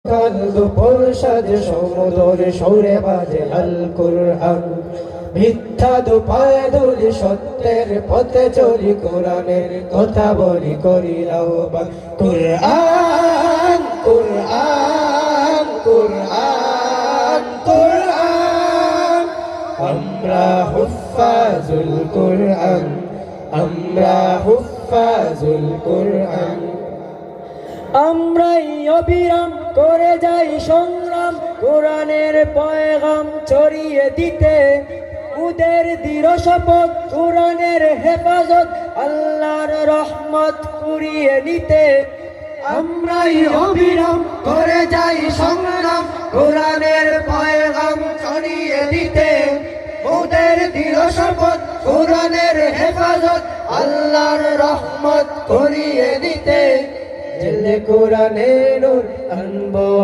কাল দুপুর সাজে সমুদর সৌরে বাজে আল কুরআন। মিথ্যা দুপায়ে দুলি সত্যের পথে চলি, কোরআনের কথা বলি করি আহ্বান। কুরআন কুরআন কুরআন কুরআন, আমরা হুফাজুল কুরআন, আমরা হুফাজুল কুরআন। আমরাই অবিরাম করে যাই সংগ্রাম, কোরআনের পয়গাম ছড়িয়ে দিতে। উদের দৃঢ় শপথ কোরআনের হেফাজত, আল্লাহর রহমত কুড়িয়ে নিতে। আমরাই অবিরাম করে যাই সংগ্রাম, কোরআনের পয়গাম ছড়িয়ে দিতে। ওদের দৃঢ় শপথ কোরআনের হেফাজত, আল্লাহর রহমত করিয়ে দিতে। জেলে কোরআনের নূর আনবো